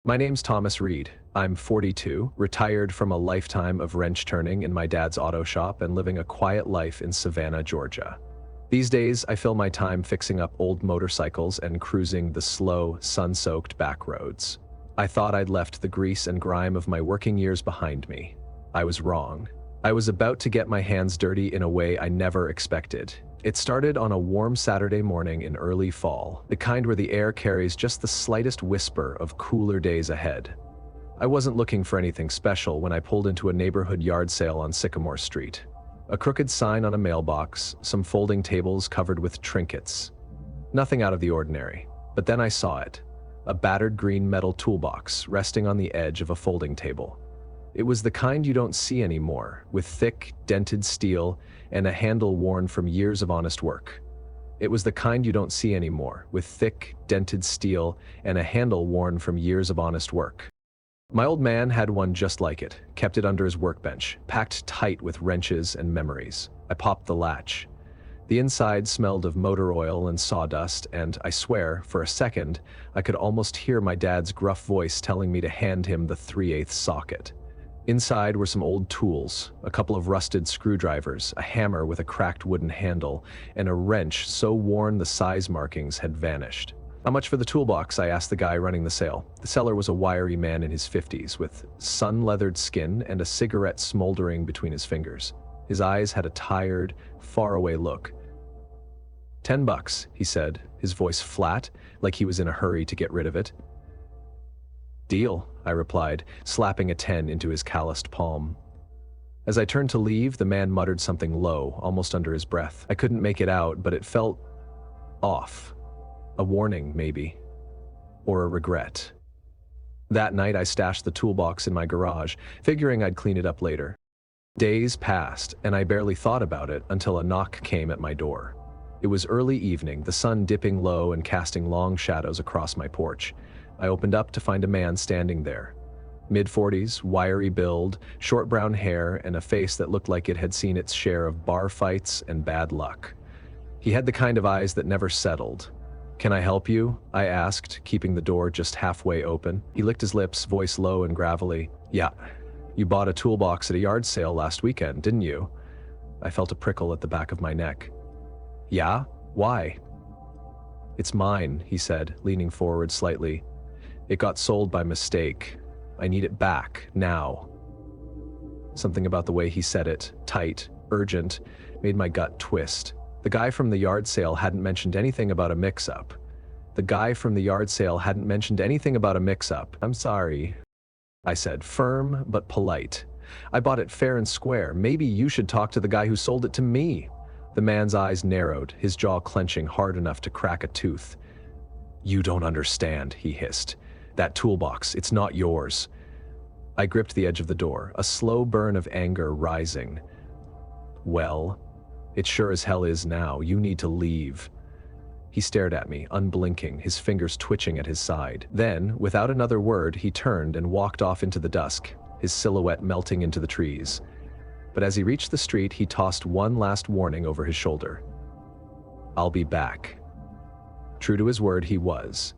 My name's Thomas Reed. I'm 42, retired from a lifetime of wrench turning in my dad's auto shop and living a quiet life in Savannah, Georgia. These days, I fill my time fixing up old motorcycles and cruising the slow, sun-soaked back roads. I thought I'd left the grease and grime of my working years behind me. I was wrong. I was about to get my hands dirty in a way I never expected. It started on a warm Saturday morning in early fall, the kind where the air carries just the slightest whisper of cooler days ahead. I wasn't looking for anything special when I pulled into a neighborhood yard sale on Sycamore Street. A crooked sign on a mailbox, some folding tables covered with trinkets. Nothing out of the ordinary. But then I saw it. A battered green metal toolbox resting on the edge of a folding table. It was the kind you don't see anymore, with thick, dented steel and a handle worn from years of honest work. It was the kind you don't see anymore, with thick, dented steel and a handle worn from years of honest work. My old man had one just like it, kept it under his workbench, packed tight with wrenches and memories. I popped the latch. The inside smelled of motor oil and sawdust, and I swear, for a second, I could almost hear my dad's gruff voice telling me to hand him the 3/8 socket. Inside were some old tools, a couple of rusted screwdrivers, a hammer with a cracked wooden handle, and a wrench so worn the size markings had vanished. "How much for the toolbox?" I asked the guy running the sale. The seller was a wiry man in his 50s, with sun-leathered skin and a cigarette smoldering between his fingers. His eyes had a tired, faraway look. $10, he said, his voice flat, like he was in a hurry to get rid of it. "Deal," I replied, slapping a 10 into his calloused palm. As I turned to leave, the man muttered something low, almost under his breath. I couldn't make it out, but it felt off. A warning, maybe. Or a regret. That night, I stashed the toolbox in my garage, figuring I'd clean it up later. Days passed, and I barely thought about it until a knock came at my door. It was early evening, the sun dipping low and casting long shadows across my porch. I opened up to find a man standing there. Mid-40s, wiry build, short brown hair, and a face that looked like it had seen its share of bar fights and bad luck. He had the kind of eyes that never settled. "Can I help you?" I asked, keeping the door just halfway open. He licked his lips, voice low and gravelly. "Yeah, you bought a toolbox at a yard sale last weekend, didn't you?" I felt a prickle at the back of my neck. "Yeah? Why?" "It's mine," he said, leaning forward slightly. "It got sold by mistake. I need it back, now." Something about the way he said it, tight, urgent, made my gut twist. The guy from the yard sale hadn't mentioned anything about a mix-up. The guy from the yard sale hadn't mentioned anything about a mix-up. "I'm sorry," I said, firm but polite. "I bought it fair and square. Maybe you should talk to the guy who sold it to me." The man's eyes narrowed, his jaw clenching hard enough to crack a tooth. "You don't understand," he hissed. "That toolbox, it's not yours." I gripped the edge of the door, a slow burn of anger rising. "Well, it sure as hell is now. You need to leave." He stared at me, unblinking, his fingers twitching at his side. Then, without another word, he turned and walked off into the dusk, his silhouette melting into the trees. But as he reached the street, he tossed one last warning over his shoulder. "I'll be back." True to his word, he was.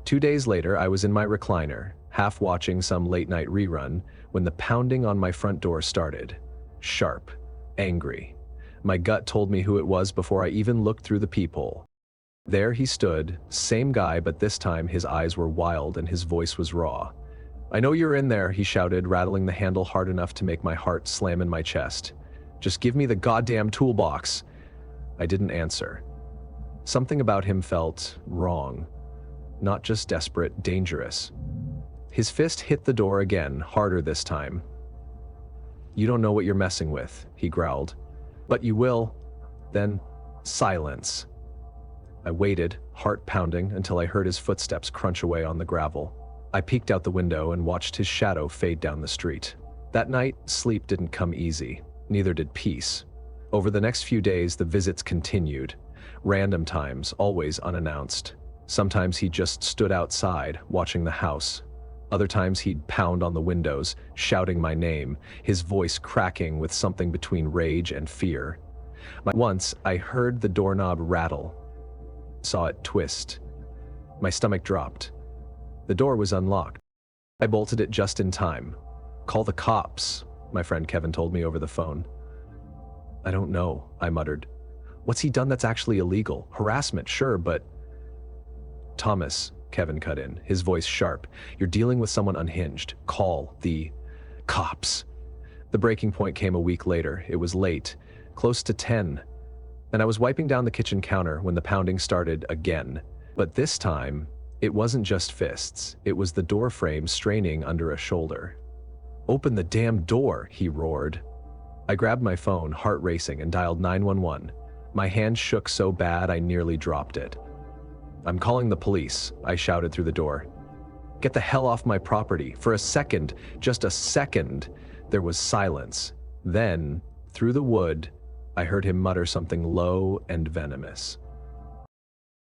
2 days later, I was in my recliner, half watching some late-night rerun, when the pounding on my front door started. Sharp, angry. My gut told me who it was before I even looked through the peephole. There he stood, same guy, but this time his eyes were wild and his voice was raw. "I know you're in there," he shouted, rattling the handle hard enough to make my heart slam in my chest. "Just give me the goddamn toolbox." I didn't answer. Something about him felt wrong. Not just desperate, dangerous. His fist hit the door again, harder this time. "You don't know what you're messing with," he growled. "But you will." Then, silence. I waited, heart pounding, until I heard his footsteps crunch away on the gravel. I peeked out the window and watched his shadow fade down the street. That night, sleep didn't come easy. Neither did peace. Over the next few days, the visits continued. Random times, always unannounced. Sometimes he just stood outside, watching the house. Other times he'd pound on the windows, shouting my name, his voice cracking with something between rage and fear. Once, I heard the doorknob rattle, saw it twist. My stomach dropped. The door was unlocked. I bolted it just in time. "Call the cops," my friend Kevin told me over the phone. "I don't know," I muttered. "What's he done that's actually illegal? Harassment, sure, but—" "Thomas," Kevin cut in, his voice sharp, "you're dealing with someone unhinged. Call the cops." The breaking point came a week later. It was late, close to 10, and I was wiping down the kitchen counter when the pounding started again. But this time, it wasn't just fists. It was the door frame straining under a shoulder. "Open the damn door," he roared. I grabbed my phone, heart racing, and dialed 911. My hand shook so bad I nearly dropped it. "I'm calling the police," I shouted through the door. "Get the hell off my property." For a second, just a second, there was silence. Then, through the wood, I heard him mutter something low and venomous.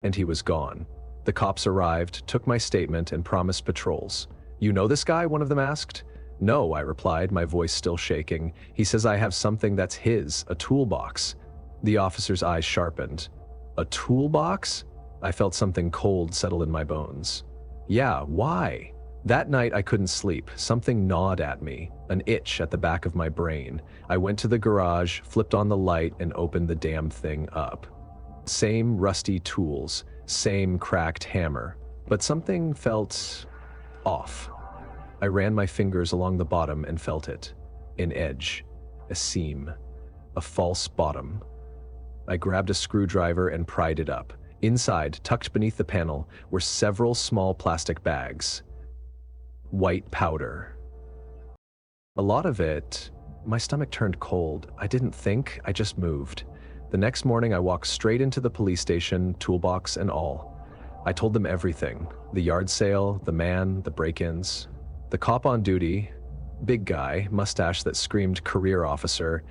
And he was gone. The cops arrived, took my statement, and promised patrols. "You know this guy?" one of them asked. "No," I replied, my voice still shaking. "He says I have something that's his, a toolbox." The officer's eyes sharpened. "A toolbox?" I felt something cold settle in my bones. "Yeah, why?" That night I couldn't sleep. Something gnawed at me, an itch at the back of my brain. I went to the garage, flipped on the light, and opened the damn thing up. Same rusty tools, same cracked hammer, but something felt off. I ran my fingers along the bottom and felt it. An edge, a seam, a false bottom. I grabbed a screwdriver and pried it up. Inside, tucked beneath the panel, were several small plastic bags. White powder. A lot of it. My stomach turned cold. I didn't think, I just moved. The next morning I walked straight into the police station, toolbox and all. I told them everything. The yard sale, the man, the break-ins. The cop on duty, big guy, mustache that screamed career officer,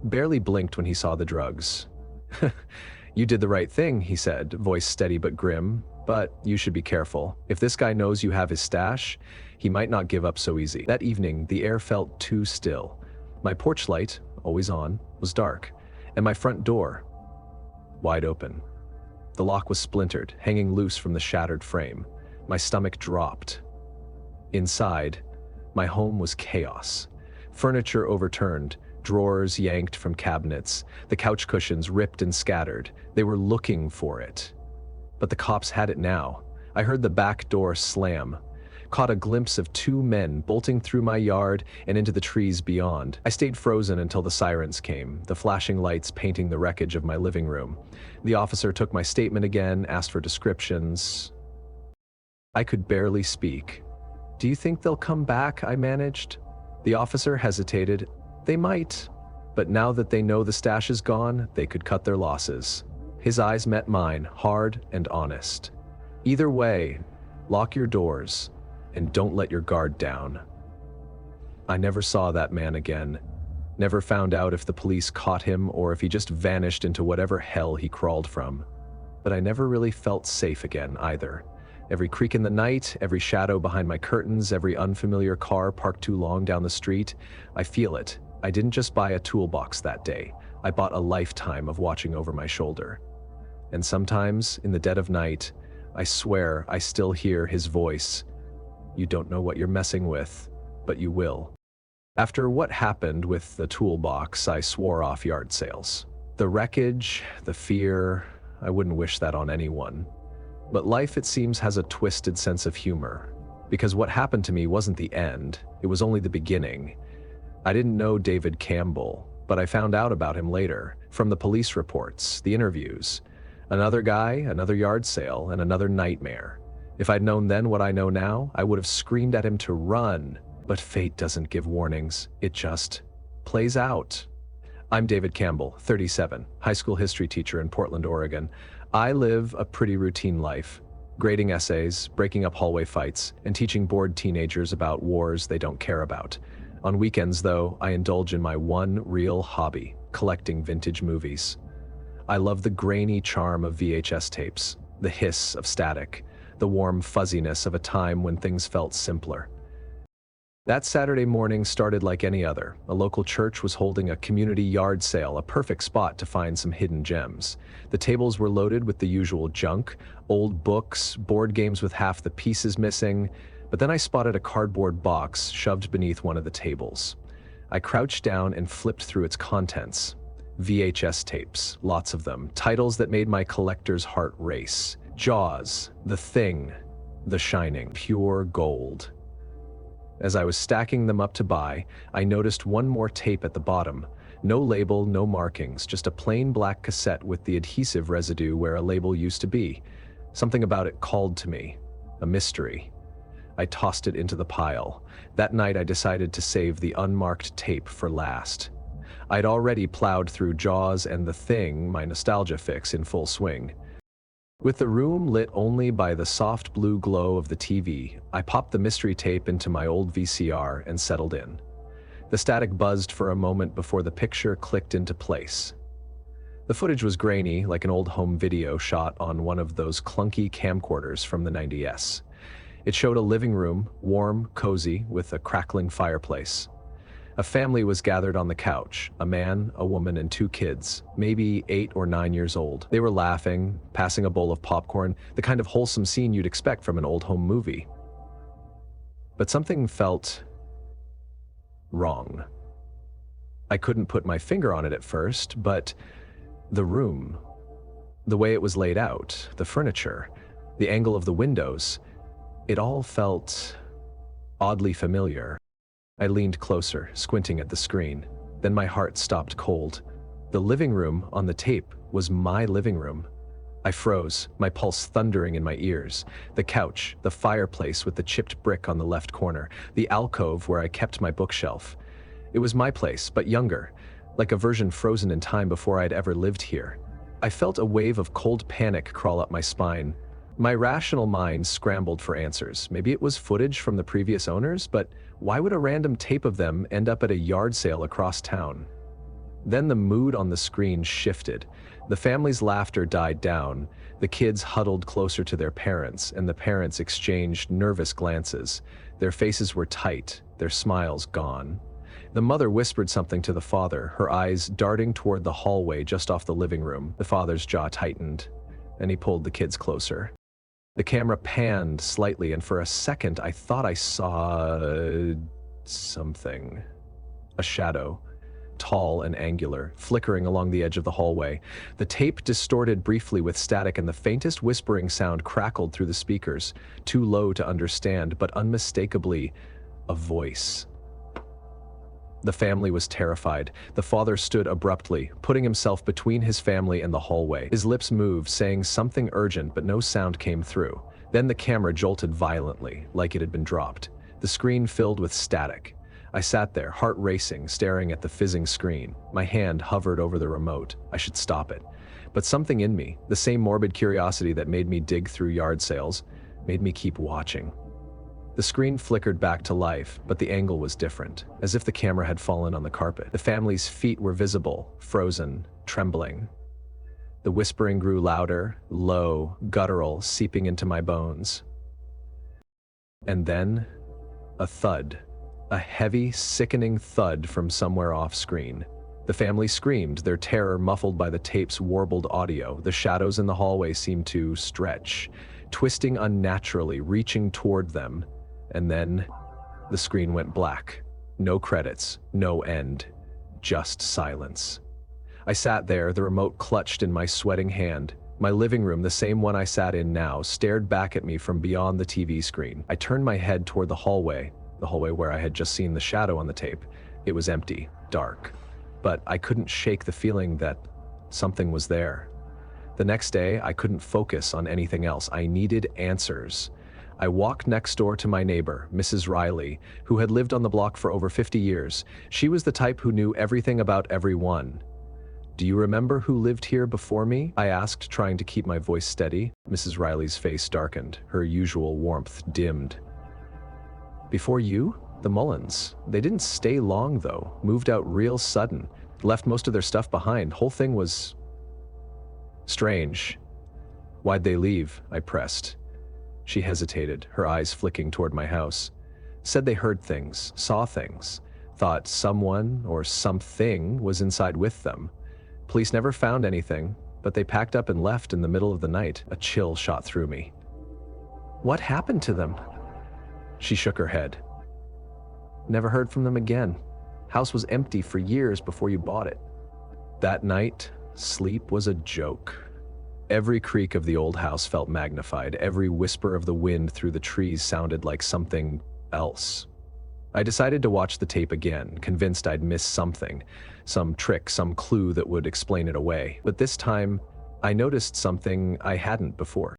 barely blinked when he saw the drugs. "You did the right thing," he said, voice steady but grim. "But you should be careful. If this guy knows you have his stash, he might not give up so easy." That evening, the air felt too still. My porch light, always on, was dark, and my front door, wide open. The lock was splintered, hanging loose from the shattered frame. My stomach dropped. Inside, my home was chaos. Furniture overturned, drawers yanked from cabinets, the couch cushions ripped and scattered. They were looking for it. But the cops had it now. I heard the back door slam, caught a glimpse of two men bolting through my yard and into the trees beyond. I stayed frozen until the sirens came, the flashing lights painting the wreckage of my living room. The officer took my statement again, asked for descriptions. I could barely speak. "Do you think they'll come back?" I managed. The officer hesitated. "They might, but now that they know the stash is gone, they could cut their losses." His eyes met mine, hard and honest. "Either way, lock your doors and don't let your guard down." I never saw that man again. Never found out if the police caught him or if he just vanished into whatever hell he crawled from. But I never really felt safe again either. Every creak in the night, every shadow behind my curtains, every unfamiliar car parked too long down the street, I feel it. I didn't just buy a toolbox that day. I bought a lifetime of watching over my shoulder. And sometimes, in the dead of night, I swear I still hear his voice. "You don't know what you're messing with, but you will." After what happened with the toolbox, I swore off yard sales. The wreckage, the fear, I wouldn't wish that on anyone. But life, it seems, has a twisted sense of humor. Because what happened to me wasn't the end, it was only the beginning. I didn't know David Campbell, but I found out about him later, from the police reports, the interviews. Another guy, another yard sale, and another nightmare. If I'd known then what I know now, I would have screamed at him to run. But fate doesn't give warnings, it just plays out. I'm David Campbell, 37, high school history teacher in Portland, Oregon. I live a pretty routine life, grading essays, breaking up hallway fights, and teaching bored teenagers about wars they don't care about. On weekends, though, I indulge in my one real hobby, collecting vintage movies. I love the grainy charm of VHS tapes, the hiss of static, the warm fuzziness of a time when things felt simpler. That Saturday morning started like any other. A local church was holding a community yard sale, a perfect spot to find some hidden gems. The tables were loaded with the usual junk, old books, board games with half the pieces missing, But then I spotted a cardboard box shoved beneath one of the tables. I crouched down and flipped through its contents. VHS tapes, lots of them, titles that made my collector's heart race. Jaws, The Thing, The Shining, pure gold. As I was stacking them up to buy, I noticed one more tape at the bottom. No label, no markings, just a plain black cassette with the adhesive residue where a label used to be. Something about it called to me, a mystery. I tossed it into the pile. That night I decided to save the unmarked tape for last. I'd already plowed through Jaws and The Thing, my nostalgia fix, in full swing. With the room lit only by the soft blue glow of the TV, I popped the mystery tape into my old VCR and settled in. The static buzzed for a moment before the picture clicked into place. The footage was grainy, like an old home video shot on one of those clunky camcorders from the 90s. It showed a living room, warm, cozy, with a crackling fireplace. A family was gathered on the couch, a man, a woman, and 2 kids, maybe 8 or 9 years old. They were laughing, passing a bowl of popcorn, the kind of wholesome scene you'd expect from an old home movie. But something felt wrong. I couldn't put my finger on it at first, but the room, the way it was laid out, the furniture, the angle of the windows, it all felt oddly familiar. I leaned closer, squinting at the screen. Then my heart stopped cold. The living room on the tape was my living room. I froze, my pulse thundering in my ears. The couch, the fireplace with the chipped brick on the left corner, the alcove where I kept my bookshelf. It was my place, but younger, like a version frozen in time before I'd ever lived here. I felt a wave of cold panic crawl up my spine. My rational mind scrambled for answers. Maybe it was footage from the previous owners, but why would a random tape of them end up at a yard sale across town? Then the mood on the screen shifted. The family's laughter died down. The kids huddled closer to their parents, and the parents exchanged nervous glances. Their faces were tight, their smiles gone. The mother whispered something to the father, her eyes darting toward the hallway just off the living room. The father's jaw tightened, and he pulled the kids closer. The camera panned slightly, and for a second I thought I saw something. A shadow, tall and angular, flickering along the edge of the hallway. The tape distorted briefly with static, and the faintest whispering sound crackled through the speakers, too low to understand, but unmistakably a voice. The family was terrified. The father stood abruptly, putting himself between his family and the hallway. His lips moved, saying something urgent, but no sound came through. Then the camera jolted violently, like it had been dropped. The screen filled with static. I sat there, heart racing, staring at the fizzing screen. My hand hovered over the remote. I should stop it. But something in me, the same morbid curiosity that made me dig through yard sales, made me keep watching. The screen flickered back to life, but the angle was different, as if the camera had fallen on the carpet. The family's feet were visible, frozen, trembling. The whispering grew louder, low, guttural, seeping into my bones. And then, a thud. A heavy, sickening thud from somewhere off-screen. The family screamed, their terror muffled by the tape's warbled audio. The shadows in the hallway seemed to stretch, twisting unnaturally, reaching toward them. And then, the screen went black. No credits, no end, just silence. I sat there, the remote clutched in my sweating hand. My living room, the same one I sat in now, stared back at me from beyond the TV screen. I turned my head toward the hallway where I had just seen the shadow on the tape. It was empty, dark, but I couldn't shake the feeling that something was there. The next day, I couldn't focus on anything else. I needed answers. I walked next door to my neighbor, Mrs. Riley, who had lived on the block for over 50 years. She was the type who knew everything about everyone. "Do you remember who lived here before me?" I asked, trying to keep my voice steady. Mrs. Riley's face darkened, her usual warmth dimmed. "Before you? The Mullins. They didn't stay long, though. Moved out real sudden. Left most of their stuff behind. Whole thing was strange." "Why'd they leave?" I pressed. She hesitated, her eyes flicking toward my house. "Said they heard things, saw things, thought someone or something was inside with them. Police never found anything, but they packed up and left in the middle of the night." A chill shot through me. "What happened to them?" She shook her head. Never heard from them again. House was empty for years before you bought it. That night, sleep was a joke. Every creak of the old house felt magnified. Every whisper of the wind through the trees sounded like something else. I decided to watch the tape again, convinced I'd missed something, some trick, some clue that would explain it away. But this time, I noticed something I hadn't before.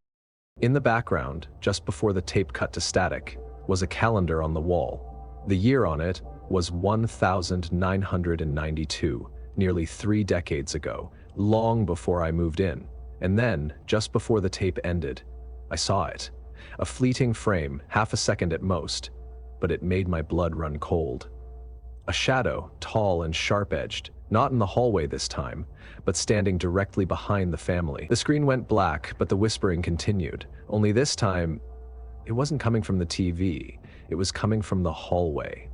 In the background, just before the tape cut to static, was a calendar on the wall. The year on it was 1992, nearly 3 decades ago, long before I moved in. And then, just before the tape ended, I saw it. A fleeting frame, half a second at most, but it made my blood run cold. A shadow, tall and sharp-edged, not in the hallway this time, but standing directly behind the family. The screen went black, but the whispering continued. Only this time, it wasn't coming from the TV. It was coming from the hallway.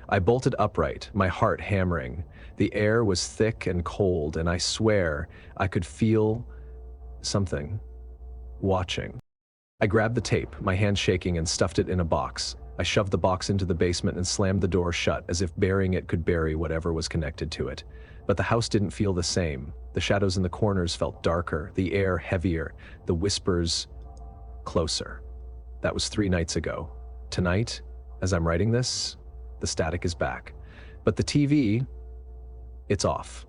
I bolted upright, my heart hammering. The air was thick and cold, and I swear I could feel something watching. I grabbed the tape, my hand shaking, and stuffed it in a box. I shoved the box into the basement and slammed the door shut, as if burying it could bury whatever was connected to it. But the house didn't feel the same. The shadows in the corners felt darker, the air heavier, the whispers closer. That was 3 nights ago. Tonight, as I'm writing this, the static is back. But the TV, it's off.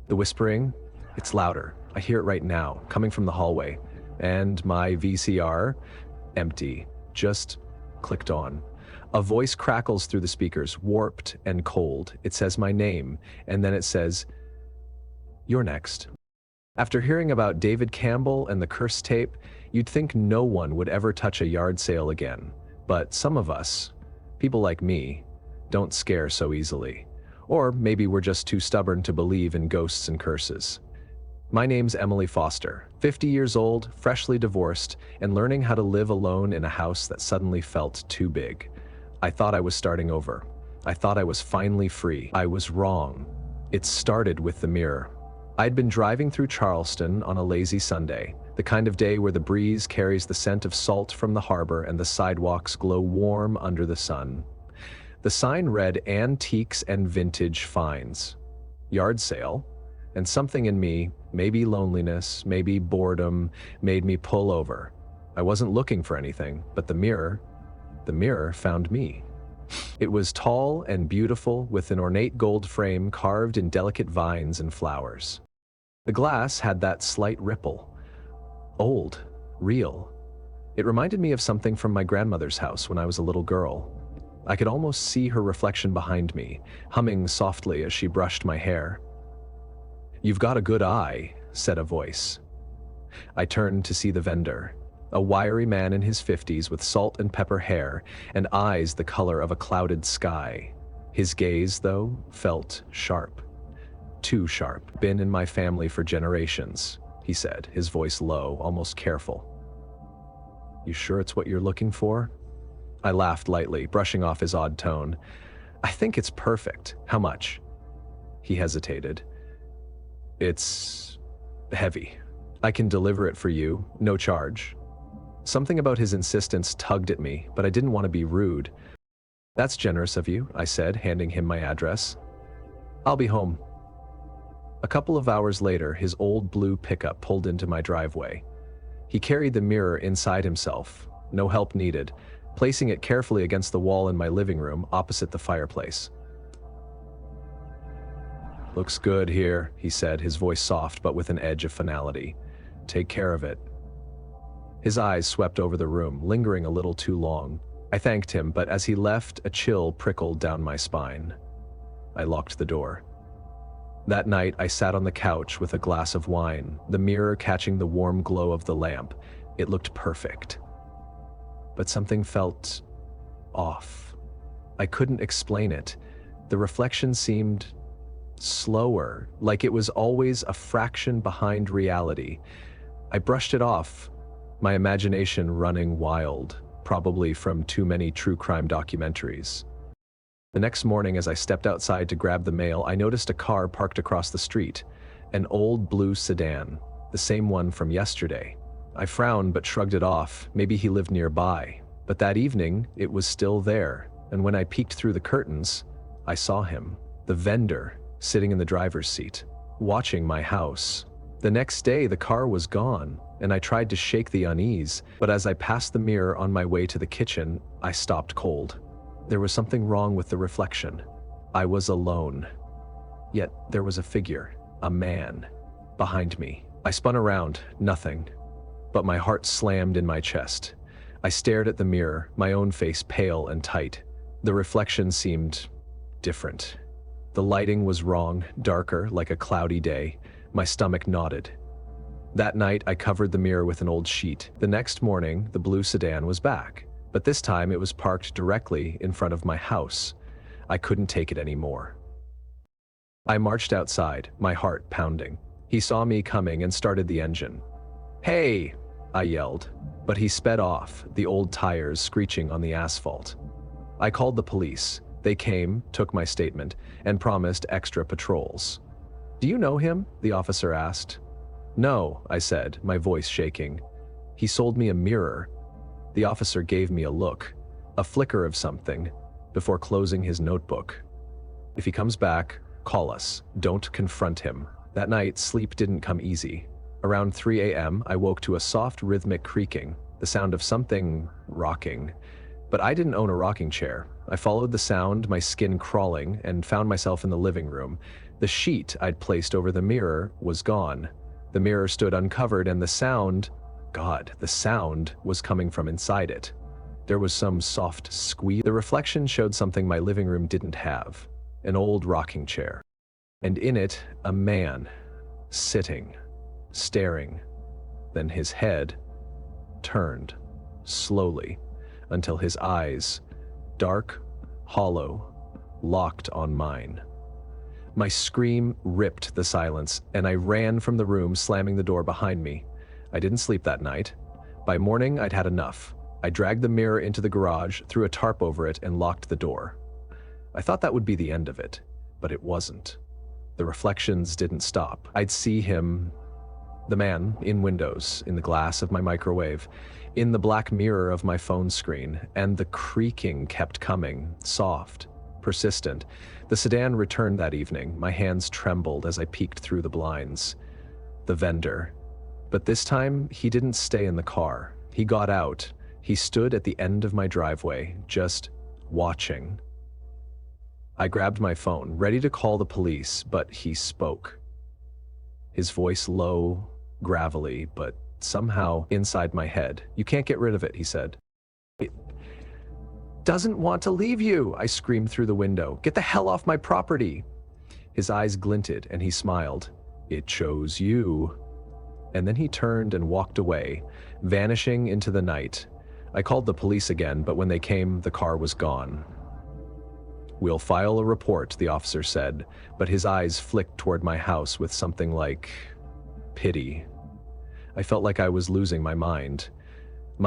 The whispering, it's louder. I hear it right now, coming from the hallway. And my VCR, empty, just clicked on. A voice crackles through the speakers, warped and cold. It says my name, and then it says, "You're next." After hearing about David Campbell and the curse tape, you'd think no one would ever touch a yard sale again. But some of us, people like me, don't scare so easily. Or maybe we're just too stubborn to believe in ghosts and curses. My name's Emily Foster, 50 years old, freshly divorced, and learning how to live alone in a house that suddenly felt too big. I thought I was starting over. I thought I was finally free. I was wrong. It started with the mirror. I'd been driving through Charleston on a lazy Sunday, the kind of day where the breeze carries the scent of salt from the harbor and the sidewalks glow warm under the sun. The sign read Antiques and Vintage Finds. Yard sale. And something in me, maybe loneliness, maybe boredom, made me pull over. I wasn't looking for anything, but the mirror found me. It was tall and beautiful, with an ornate gold frame carved in delicate vines and flowers. The glass had that slight ripple. Old, real. It reminded me of something from my grandmother's house when I was a little girl. I could almost see her reflection behind me, humming softly as she brushed my hair. "You've got a good eye," said a voice. I turned to see the vendor, a wiry man in his 50s with salt and pepper hair and eyes the color of a clouded sky. His gaze, though, felt sharp. Too sharp. "Been in my family for generations," he said, his voice low, almost careful. "You sure it's what you're looking for?" I laughed lightly, brushing off his odd tone. "I think it's perfect. How much?" He hesitated. "It's heavy. I can deliver it for you, no charge." Something about his insistence tugged at me, but I didn't want to be rude. "That's generous of you," I said, handing him my address. "I'll be home." A couple of hours later, his old blue pickup pulled into my driveway. He carried the mirror inside himself, no help needed, placing it carefully against the wall in my living room opposite the fireplace. "Looks good here," he said, his voice soft but with an edge of finality. "Take care of it." His eyes swept over the room, lingering a little too long. I thanked him, but as he left, a chill prickled down my spine. I locked the door. That night, I sat on the couch with a glass of wine, the mirror catching the warm glow of the lamp. It looked perfect. But something felt off. I couldn't explain it. The reflection seemed slower, like it was always a fraction behind reality. I brushed it off, my imagination running wild, probably from too many true crime documentaries. The next morning, as I stepped outside to grab the mail, I noticed a car parked across the street, an old blue sedan, the same one from yesterday. I frowned but shrugged it off. Maybe he lived nearby. But that evening, it was still there, and when I peeked through the curtains, I saw him, the vendor, sitting in the driver's seat, watching my house. The next day, the car was gone, and I tried to shake the unease, but as I passed the mirror on my way to the kitchen, I stopped cold. There was something wrong with the reflection. I was alone. Yet there was a figure, a man, behind me. I spun around, nothing. But my heart slammed in my chest. I stared at the mirror, my own face pale and tight. The reflection seemed different. The lighting was wrong, darker, like a cloudy day. My stomach knotted. That night, I covered the mirror with an old sheet. The next morning, the blue sedan was back, but this time it was parked directly in front of my house. I couldn't take it anymore. I marched outside, my heart pounding. He saw me coming and started the engine. "Hey!" I yelled, but he sped off, the old tires screeching on the asphalt. I called the police. They came, took my statement, and promised extra patrols. "Do you know him?" the officer asked. "No," I said, my voice shaking. "He sold me a mirror." The officer gave me a look, a flicker of something, before closing his notebook. "If he comes back, call us. Don't confront him." That night, sleep didn't come easy. Around 3 a.m., I woke to a soft rhythmic creaking, the sound of something rocking. But I didn't own a rocking chair. I followed the sound, my skin crawling, and found myself in the living room. The sheet I'd placed over the mirror was gone. The mirror stood uncovered, and the sound was coming from inside it. There was some soft squeak. The reflection showed something my living room didn't have, an old rocking chair. And in it, a man, sitting, staring. Then his head turned, slowly, until his eyes, dark, hollow, locked on mine. My scream ripped the silence, and I ran from the room, slamming the door behind me. I didn't sleep that night. By morning, I'd had enough. I dragged the mirror into the garage, threw a tarp over it, and locked the door. I thought that would be the end of it, but it wasn't. The reflections didn't stop. I'd see him, the man, in windows, in the glass of my microwave, in the black mirror of my phone screen, and the creaking kept coming, soft, persistent. The sedan returned that evening. My hands trembled as I peeked through the blinds. The vendor. But this time, he didn't stay in the car. He got out. He stood at the end of my driveway, just watching. I grabbed my phone, ready to call the police, but he spoke. His voice low, gravelly, but somehow inside my head. "You can't get rid of it," he said. "It doesn't want to leave you," I screamed through the window. "Get the hell off my property." His eyes glinted and he smiled. "It chose you." And then he turned and walked away, vanishing into the night. I called the police again, but when they came, the car was gone. "We'll file a report," the officer said, but his eyes flicked toward my house with something like pity. I felt like I was losing my mind.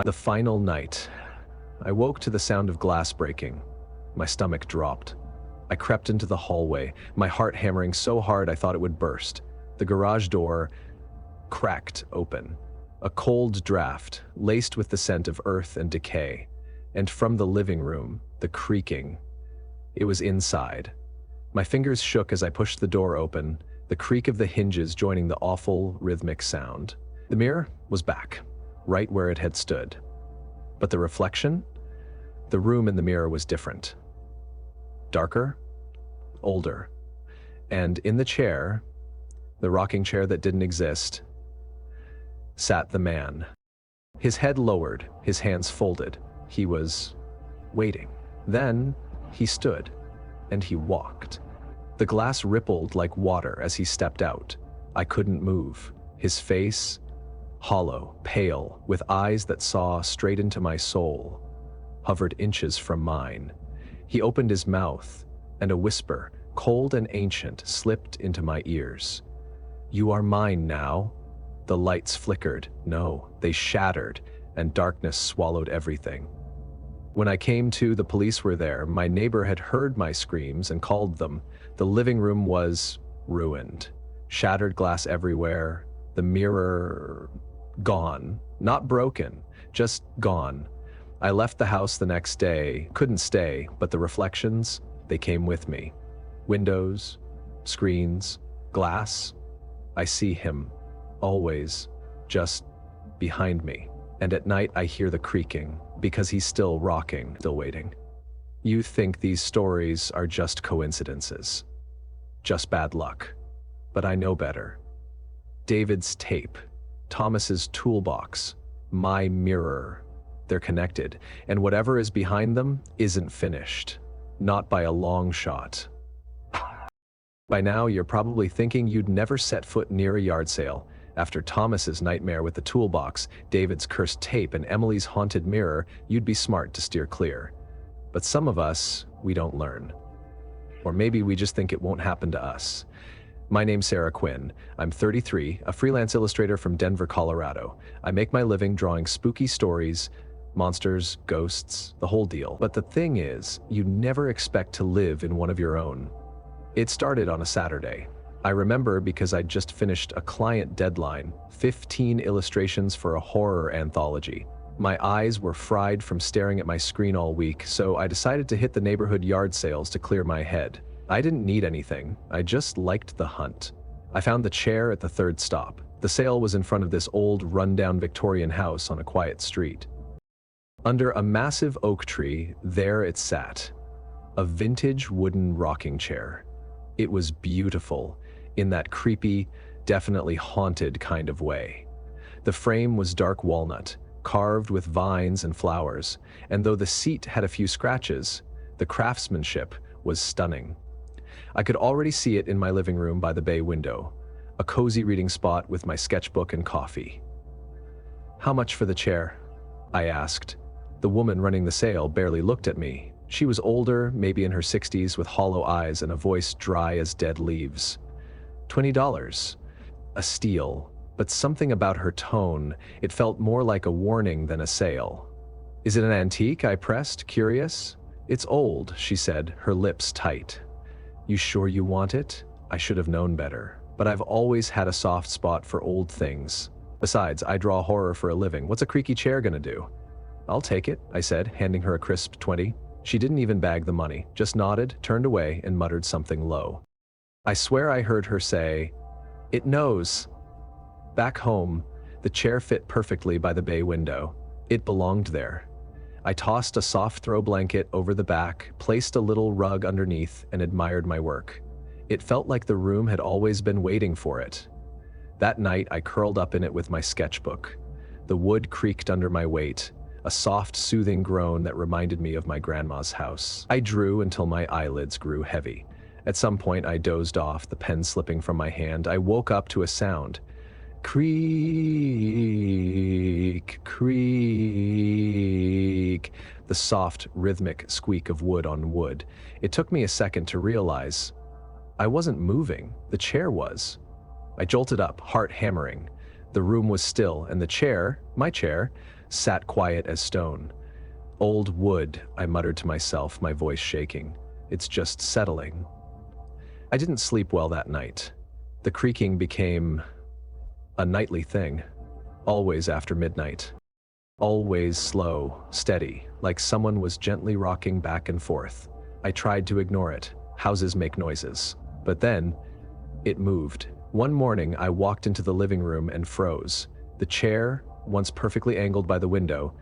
The final night, I woke to the sound of glass breaking. My stomach dropped. I crept into the hallway, my heart hammering so hard I thought it would burst. The garage door cracked open. A cold draft, laced with the scent of earth and decay. And from the living room, the creaking. It was inside. My fingers shook as I pushed the door open, the creak of the hinges joining the awful, rhythmic sound. The mirror was back, right where it had stood. But the reflection? The room in the mirror was different. Darker, older. And in the chair, the rocking chair that didn't exist, sat the man. His head lowered, his hands folded. He was waiting. Then he stood, and he walked. The glass rippled like water as he stepped out. I couldn't move. His face, hollow, pale, with eyes that saw straight into my soul, hovered inches from mine. He opened his mouth, and a whisper, cold and ancient, slipped into my ears. "You are mine now." The lights flickered. No, they shattered, and darkness swallowed everything. When I came to, the police were there. My neighbor had heard my screams and called them. The living room was ruined. Shattered glass everywhere. The mirror gone. Not broken, just gone. I left the house the next day, couldn't stay, but the reflections, they came with me. Windows, screens, glass. I see him, always, just behind me. And at night I hear the creaking, because he's still rocking, still waiting. You think these stories are just coincidences, just bad luck. But I know better. David's tape, Thomas's toolbox, my mirror. They're connected, and whatever is behind them isn't finished. Not by a long shot. By now, you're probably thinking you'd never set foot near a yard sale. After Thomas's nightmare with the toolbox, David's cursed tape, and Emily's haunted mirror, you'd be smart to steer clear. But some of us, we don't learn. Or maybe we just think it won't happen to us. My name's Sarah Quinn. I'm 33, a freelance illustrator from Denver, Colorado. I make my living drawing spooky stories, monsters, ghosts, the whole deal. But the thing is, you never expect to live in one of your own. It started on a Saturday. I remember because I'd just finished a client deadline, 15 illustrations for a horror anthology. My eyes were fried from staring at my screen all week, so I decided to hit the neighborhood yard sales to clear my head. I didn't need anything, I just liked the hunt. I found the chair at the third stop. The sale was in front of this old, rundown Victorian house on a quiet street. Under a massive oak tree, there it sat. A vintage wooden rocking chair. It was beautiful, in that creepy, definitely haunted kind of way. The frame was dark walnut, carved with vines and flowers, and though the seat had a few scratches, the craftsmanship was stunning. I could already see it in my living room by the bay window, a cozy reading spot with my sketchbook and coffee. "How much for the chair?" I asked. The woman running the sale barely looked at me. She was older, maybe in her 60s, with hollow eyes and a voice dry as dead leaves. $20. A steal, but something about her tone, it felt more like a warning than a sale. "Is it an antique?" I pressed, curious. "It's old," she said, her lips tight. "You sure you want it?" I should have known better, but I've always had a soft spot for old things. Besides, I draw horror for a living. What's a creaky chair gonna do? "I'll take it," I said, handing her a crisp 20. She didn't even bag the money, just nodded, turned away, and muttered something low. I swear I heard her say, "It knows." Back home, the chair fit perfectly by the bay window. It belonged there. I tossed a soft throw blanket over the back, placed a little rug underneath, and admired my work. It felt like the room had always been waiting for it. That night, I curled up in it with my sketchbook. The wood creaked under my weight, a soft, soothing groan that reminded me of my grandma's house. I drew until my eyelids grew heavy. At some point, I dozed off, the pen slipping from my hand. I woke up to a sound. Creak, creak. The soft, rhythmic squeak of wood on wood. It took me a second to realize I wasn't moving, the chair was. I jolted up, heart hammering. The room was still, and the chair, my chair, sat quiet as stone. "Old wood," I muttered to myself, my voice shaking. "It's just settling." I didn't sleep well that night. The creaking became a nightly thing, always after midnight. Always slow, steady, like someone was gently rocking back and forth. I tried to ignore it. Houses make noises. But then, it moved. One morning, I walked into the living room and froze. The chair, once perfectly angled by the window,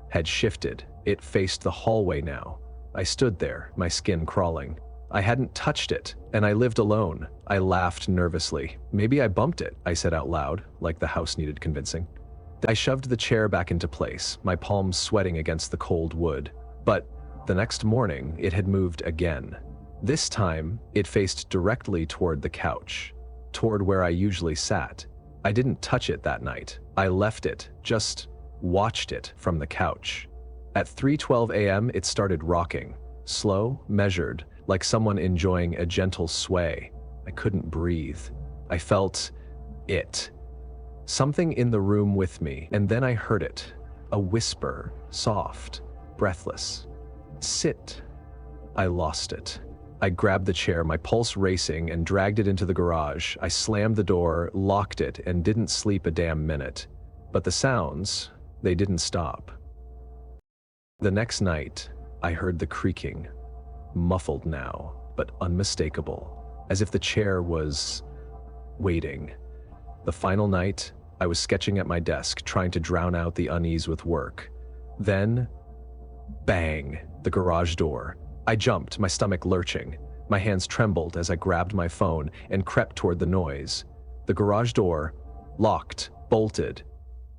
had shifted. It faced the hallway now. I stood there, my skin crawling. I hadn't touched it, and I lived alone. I laughed nervously. "Maybe I bumped it," I said out loud, like the house needed convincing. I shoved the chair back into place, my palms sweating against the cold wood. But the next morning, it had moved again. This time, it faced directly toward the couch, toward where I usually sat. I didn't touch it that night. I left it, just watched it from the couch. At 3:12 a.m., it started rocking, slow, measured, like someone enjoying a gentle sway. I couldn't breathe. I felt it. Something in the room with me, and then I heard it. A whisper, soft, breathless. "Sit." I lost it. I grabbed the chair, my pulse racing, and dragged it into the garage. I slammed the door, locked it, and didn't sleep a damn minute. But the sounds, they didn't stop. The next night, I heard the creaking, muffled now, but unmistakable, as if the chair was waiting. The final night, I was sketching at my desk, trying to drown out the unease with work. Then, bang, the garage door. I jumped, my stomach lurching. My hands trembled as I grabbed my phone and crept toward the noise. The garage door, locked, bolted,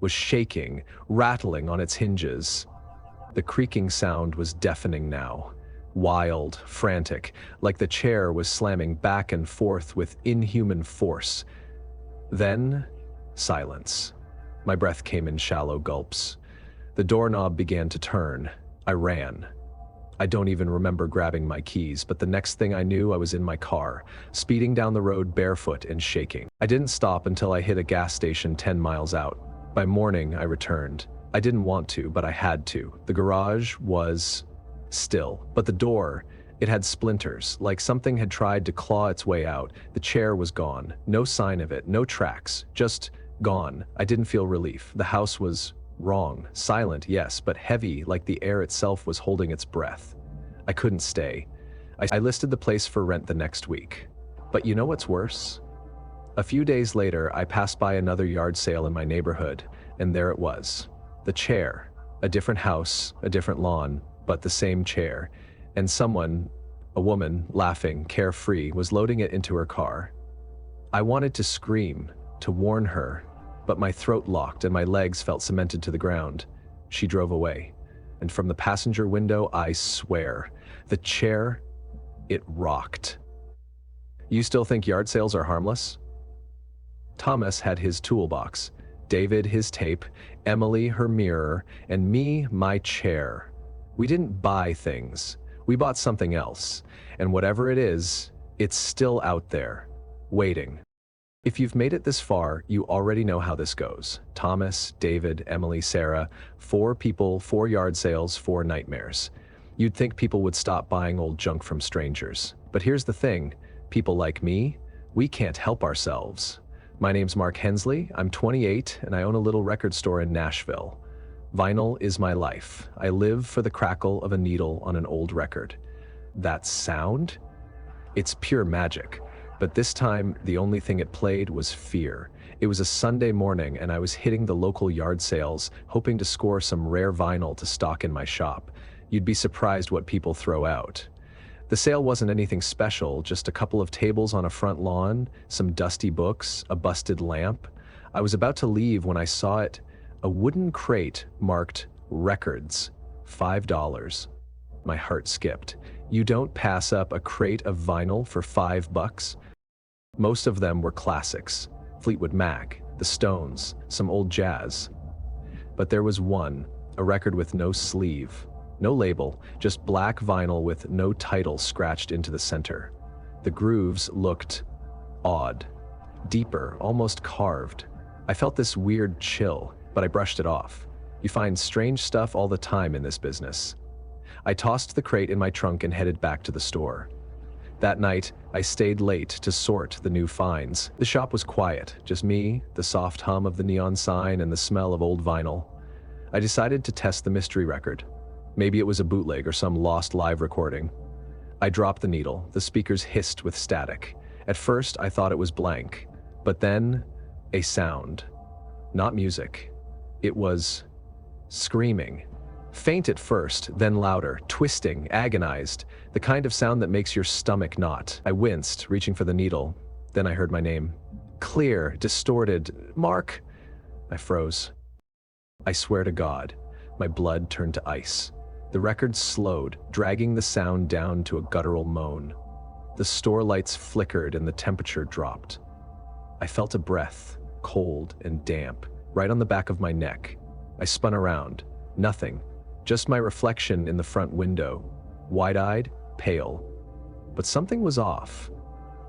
was shaking, rattling on its hinges. The creaking sound was deafening now. Wild, frantic, like the chair was slamming back and forth with inhuman force. Then, silence. My breath came in shallow gulps. The doorknob began to turn. I ran. I don't even remember grabbing my keys, but the next thing I knew, I was in my car, speeding down the road barefoot and shaking. I didn't stop until I hit a gas station 10 miles out. By morning, I returned. I didn't want to, but I had to. The garage was still, but the door, it had splinters, like something had tried to claw its way out. The chair was gone. No sign of it, no tracks, just gone. I didn't feel relief. The house was wrong, silent, yes, but heavy, like the air itself was holding its breath. I couldn't stay. I listed the place for rent the next week. But you know what's worse? A few days later, I passed by another yard sale in my neighborhood, and there it was. The chair. A different house, a different lawn, but the same chair. And someone, a woman, laughing, carefree, was loading it into her car. I wanted to scream, to warn her, but my throat locked and my legs felt cemented to the ground. She drove away. And from the passenger window, I swear, the chair, it rocked. You still think yard sales are harmless? Thomas had his toolbox, David his tape, Emily her mirror, and me my chair. We didn't buy things. We bought something else. And whatever it is, it's still out there, waiting. If you've made it this far, you already know how this goes. Thomas, David, Emily, Sarah, 4 people, 4 yard sales, 4 nightmares. You'd think people would stop buying old junk from strangers. But here's the thing, people like me, we can't help ourselves. My name's Mark Hensley, I'm 28, and I own a little record store in Nashville. Vinyl is my life. I live for the crackle of a needle on an old record. That sound? It's pure magic. But this time, the only thing it played was fear. It was a Sunday morning and I was hitting the local yard sales, hoping to score some rare vinyl to stock in my shop. You'd be surprised what people throw out. The sale wasn't anything special, just a couple of tables on a front lawn, some dusty books, a busted lamp. I was about to leave when I saw it, a wooden crate marked Records, $5. My heart skipped. You don't pass up a crate of vinyl for $5? Most of them were classics, Fleetwood Mac, the Stones, some old jazz. But there was one, a record with no sleeve, no label, just black vinyl with no title scratched into the center. The grooves looked odd, deeper, almost carved. I felt this weird chill, but I brushed it off. You find strange stuff all the time in this business. I tossed the crate in my trunk and headed back to the store. That night, I stayed late to sort the new finds. The shop was quiet, just me, the soft hum of the neon sign, and the smell of old vinyl. I decided to test the mystery record. Maybe it was a bootleg or some lost live recording. I dropped the needle. The speakers hissed with static. At first, I thought it was blank, but then a sound. Not music. It was screaming. Faint at first, then louder, twisting, agonized, the kind of sound that makes your stomach knot. I winced, reaching for the needle. Then I heard my name. Clear, distorted. Mark! I froze. I swear to God, my blood turned to ice. The record slowed, dragging the sound down to a guttural moan. The store lights flickered and the temperature dropped. I felt a breath, cold and damp, right on the back of my neck. I spun around. Nothing. Just my reflection in the front window, wide-eyed, pale. But something was off.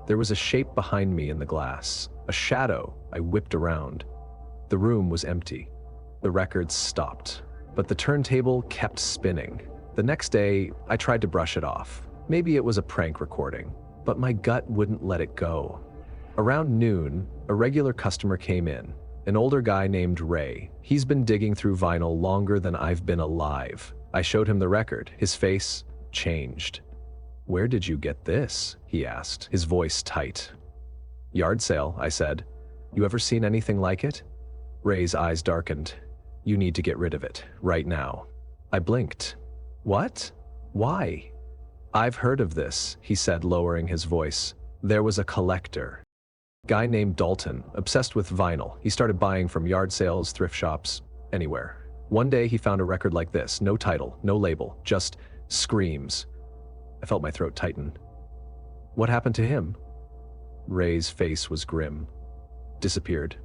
There was a shape behind me in the glass, a shadow. I whipped around. The room was empty. The records stopped, but the turntable kept spinning. The next day, I tried to brush it off. Maybe it was a prank recording, but my gut wouldn't let it go. Around noon, a regular customer came in. An older guy named Ray. He's been digging through vinyl longer than I've been alive. I showed him the record. His face changed. "Where did you get this?" he asked, his voice tight. "Yard sale," I said. "You ever seen anything like it?" Ray's eyes darkened. "You need to get rid of it, right now." I blinked. "What? Why?" "I've heard of this," he said, lowering his voice. "There was a collector. Guy named Dalton, obsessed with vinyl. He started buying from yard sales, thrift shops, anywhere. One day he found a record like this, no title, no label, just screams." I felt my throat tighten. "What happened to him?" Ray's face was grim. "Disappeared.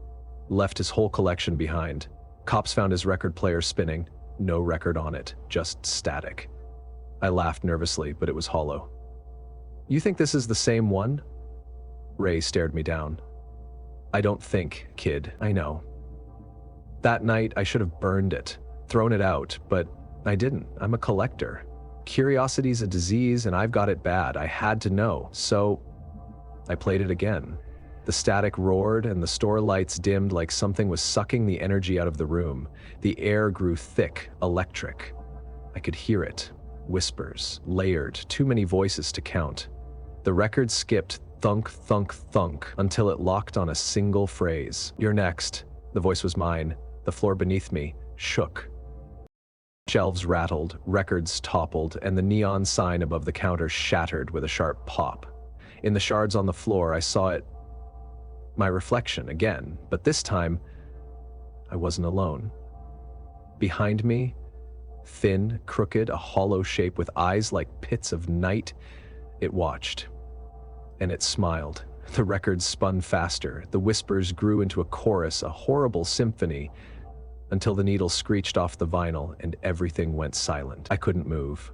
Left his whole collection behind. Cops found his record player spinning. No record on it, just static." I laughed nervously, but it was hollow. "You think this is the same one?" Ray stared me down. "I don't think, kid, I know. That night I should have burned it, thrown it out, but I didn't. I'm a collector. Curiosity's a disease and I've got it bad. I had to know, so I played it again." The static roared and the store lights dimmed like something was sucking the energy out of the room. The air grew thick, electric. I could hear it. Whispers, layered, too many voices to count. The record skipped thunk, thunk, thunk until it locked on a single phrase. "You're next." The voice was mine. The floor beneath me shook. Shelves rattled, records toppled, and the neon sign above the counter shattered with a sharp pop. In the shards on the floor, I saw it. My reflection again, but this time, I wasn't alone. Behind me, thin, crooked, a hollow shape with eyes like pits of night, it watched. And it smiled. The records spun faster. The whispers grew into a chorus, a horrible symphony, until the needle screeched off the vinyl and everything went silent. I couldn't move.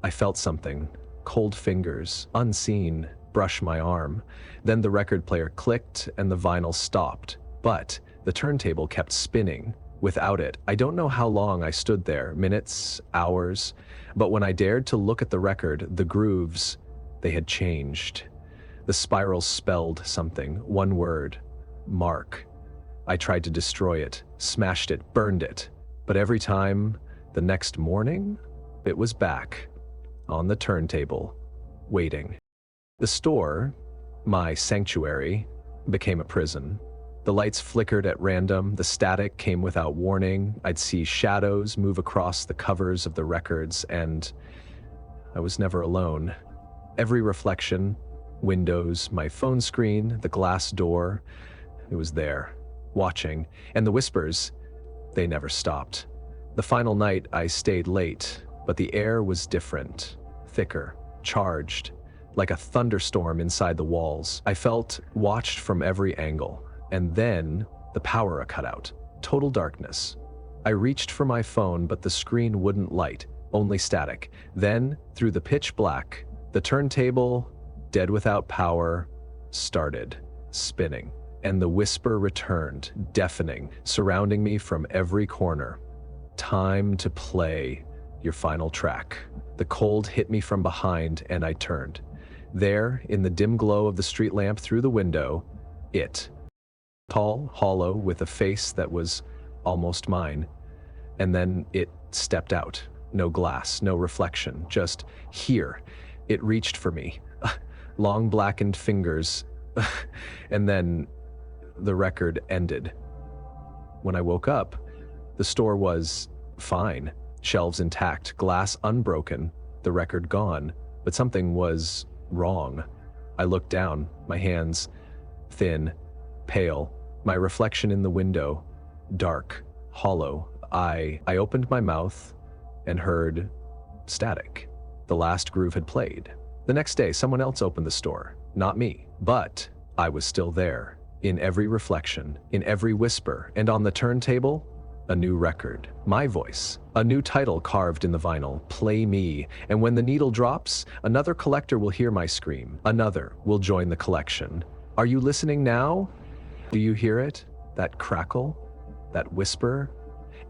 I felt something, cold fingers, unseen, brush my arm. Then the record player clicked and the vinyl stopped. But the turntable kept spinning. Without it, I don't know how long I stood there, minutes, hours, but when I dared to look at the record, the grooves, they had changed. The spiral spelled something, one word, Mark. I tried to destroy it, smashed it, burned it, but every time, the next morning, it was back, on the turntable, waiting. The store, my sanctuary, became a prison. The lights flickered at random, the static came without warning, I'd see shadows move across the covers of the records, and I was never alone. Every reflection, windows, my phone screen, the glass door, it was there, watching, and the whispers, they never stopped. The final night I stayed late, but the air was different, thicker, charged, like a thunderstorm inside the walls. I felt watched from every angle, and then the power cut out, total darkness. I reached for my phone, but the screen wouldn't light, only static. Then, through the pitch black, the turntable, dead without power, started spinning. And the whisper returned, deafening, surrounding me from every corner. "Time to play your final track." The cold hit me from behind and I turned. There, in the dim glow of the street lamp through the window, it. Tall, hollow, with a face that was almost mine. And then it stepped out. No glass, no reflection, just here. It reached for me. Long blackened fingers. And then the record ended. When I woke up, the store was fine. Shelves intact, glass unbroken, the record gone, but something was wrong. I looked down, my hands thin, pale, my reflection in the window, dark, hollow. I opened my mouth and heard static. The last groove had played. The next day, someone else opened the store, not me, but I was still there. In every reflection, in every whisper, and on the turntable, a new record, my voice, a new title carved in the vinyl, "Play Me," and when the needle drops, another collector will hear my scream, another will join the collection. Are you listening now? Do you hear it? That crackle? That whisper?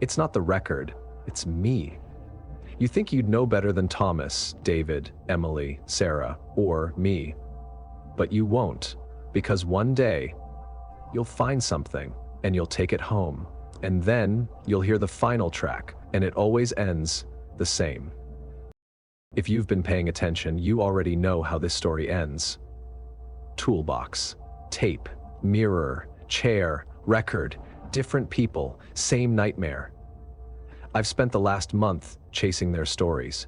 It's not the record, it's me. You think you'd know better than Thomas, David, Emily, Sarah, or me, but you won't, because one day, you'll find something, and you'll take it home. And then, you'll hear the final track, and it always ends the the same. If you've been paying attention, you already know how this story ends. Toolbox, tape, mirror, chair, record, different people, same nightmare. I've spent the last month chasing their stories.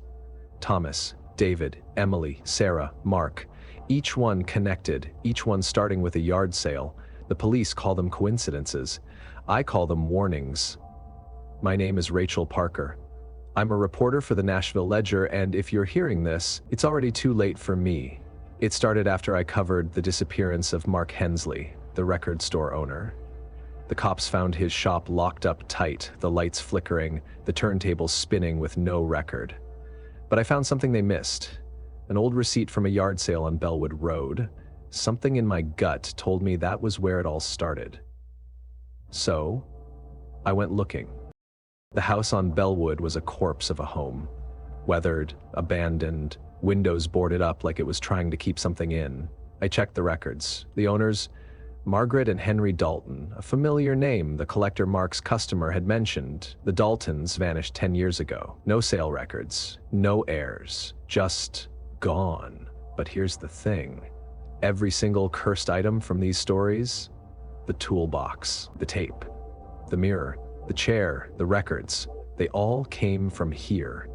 Thomas, David, Emily, Sarah, Mark, each one connected, each one starting with a yard sale. The police call them coincidences. I call them warnings. My name is Rachel Parker. I'm a reporter for the Nashville Ledger, and if you're hearing this, it's already too late for me. It started after I covered the disappearance of Mark Hensley, the record store owner. The cops found his shop locked up tight, the lights flickering, the turntables spinning with no record. But I found something they missed. An old receipt from a yard sale on Bellwood Road. Something in my gut told me that was where it all started. So, I went looking. The house on Bellwood was a corpse of a home. Weathered, abandoned, windows boarded up like it was trying to keep something in. I checked the records. The owners, Margaret and Henry Dalton, a familiar name the collector Mark's customer had mentioned. The Daltons vanished 10 years ago. No sale records, no heirs, just gone. But here's the thing. Every single cursed item from these stories, the toolbox, the tape, the mirror, the chair, the records, they all came from here.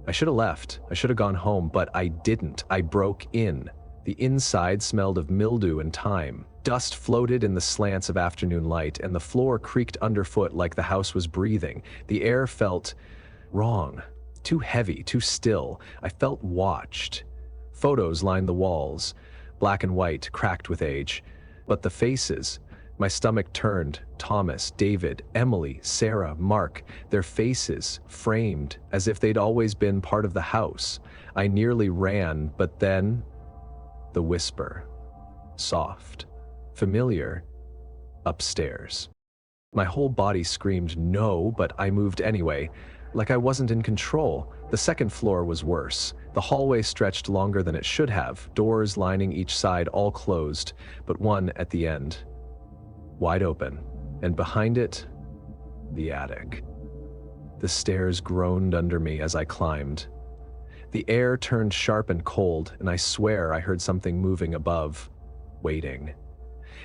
I should have left. I should have gone home, but I didn't. I broke in. The inside smelled of mildew and thyme. Dust floated in the slants of afternoon light, and the floor creaked underfoot like the house was breathing. The air felt wrong, too heavy, too still. I felt watched. Photos lined the walls, black and white, cracked with age. But the faces, my stomach turned. Thomas, David, Emily, Sarah, Mark, their faces framed as if they'd always been part of the house. I nearly ran, but then the whisper. Soft, familiar, upstairs. My whole body screamed no, but I moved anyway, like I wasn't in control. The second floor was worse. The hallway stretched longer than it should have, doors lining each side all closed, but one at the end, wide open, and behind it, the attic. The stairs groaned under me as I climbed. The air turned sharp and cold, and I swear I heard something moving above, waiting.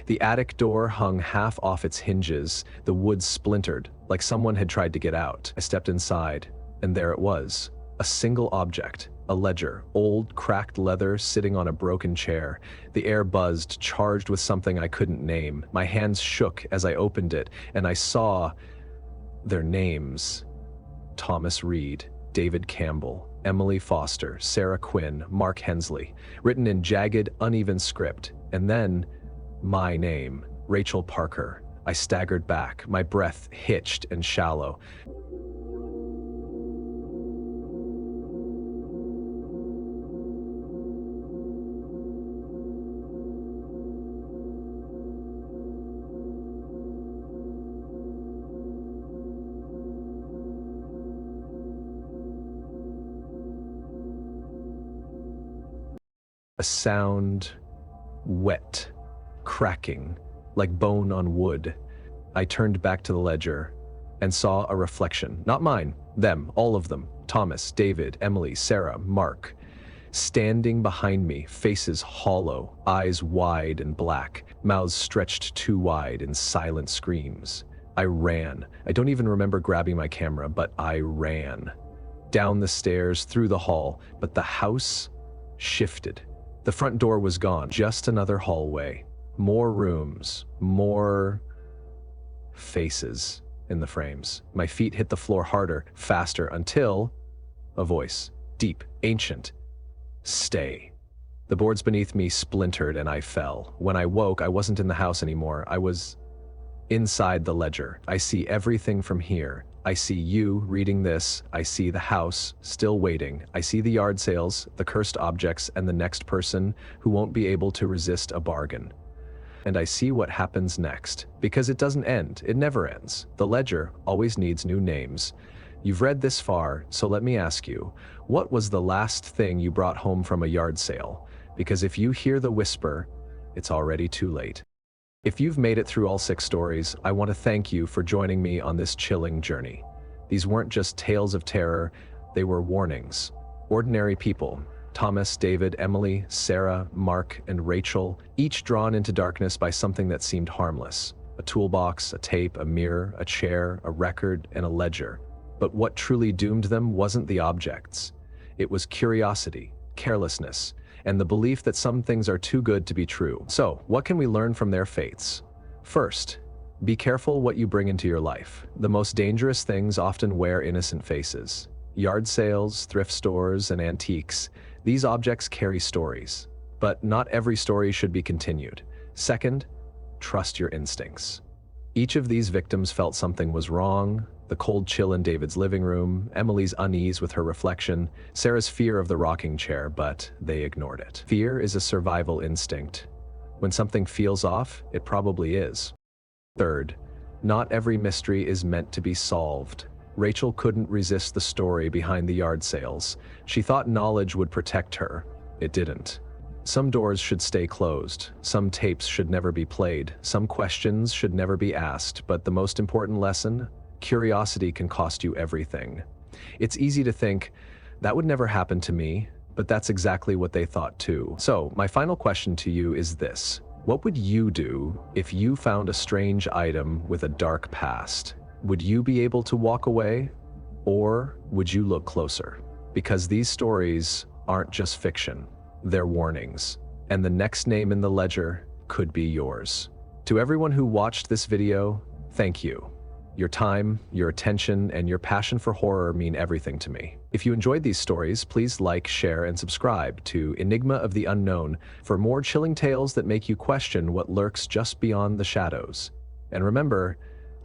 The attic door hung half off its hinges, the wood splintered, like someone had tried to get out. I stepped inside, and there it was, a single object, a ledger, old, cracked leather sitting on a broken chair. The air buzzed, charged with something I couldn't name. My hands shook as I opened it, and I saw their names. Thomas Reed, David Campbell, Emily Foster, Sarah Quinn, Mark Hensley, written in jagged, uneven script, and then my name, Rachel Parker. I staggered back, my breath hitched and shallow. A sound, wet, cracking, like bone on wood. I turned back to the ledger and saw a reflection, not mine, them, all of them, Thomas, David, Emily, Sarah, Mark, standing behind me, faces hollow, eyes wide and black, mouths stretched too wide in silent screams. I ran. I don't even remember grabbing my camera, but I ran. Down the stairs, through the hall, but the house shifted. The front door was gone, just another hallway. More rooms, more faces in the frames. My feet hit the floor harder, faster, until a voice, deep, ancient. Stay. The boards beneath me splintered and I fell. When I woke, I wasn't in the house anymore. I was inside the ledger. I see everything from here. I see you reading this. I see the house still waiting. I see the yard sales, the cursed objects, and the next person who won't be able to resist a bargain. And I see what happens next, because it doesn't end. It never ends. The ledger always needs new names. You've read this far, so let me ask you, what was the last thing you brought home from a yard sale? Because if you hear the whisper, it's already too late. If you've made it through all 6 stories, I want to thank you for joining me on this chilling journey. These weren't just tales of terror, They were warnings. Ordinary people, Thomas, David, Emily, Sarah, Mark, and Rachel, each drawn into darkness by something that seemed harmless. A toolbox, a tape, a mirror, a chair, a record, and a ledger. But what truly doomed them wasn't the objects. It was curiosity, carelessness, and the belief that some things are too good to be true. So, what can we learn from their fates? First, be careful what you bring into your life. The most dangerous things often wear innocent faces. Yard sales, thrift stores, and antiques. These objects carry stories. But not every story should be continued. Second, trust your instincts. Each of these victims felt something was wrong. The cold chill in David's living room, Emily's unease with her reflection, Sarah's fear of the rocking chair, but they ignored it. Fear is a survival instinct. When something feels off, it probably is. Third, not every mystery is meant to be solved. Rachel couldn't resist the story behind the yard sales. She thought knowledge would protect her. It didn't. Some doors should stay closed. Some tapes should never be played. Some questions should never be asked. But the most important lesson? Curiosity can cost you everything. It's easy to think, that would never happen to me, but that's exactly what they thought too. So, my final question to you is this. What would you do if you found a strange item with a dark past? Would you be able to walk away? Or would you look closer? Because these stories aren't just fiction, they're warnings. And the next name in the ledger could be yours. To everyone who watched this video, thank you. Your time, your attention, and your passion for horror mean everything to me. If you enjoyed these stories, please like, share, and subscribe to Enigma of the Unknown for more chilling tales that make you question what lurks just beyond the shadows. And remember,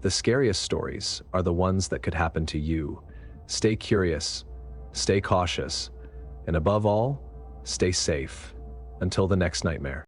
the scariest stories are the ones that could happen to you. Stay curious, stay cautious, and above all, stay safe. Until the next nightmare.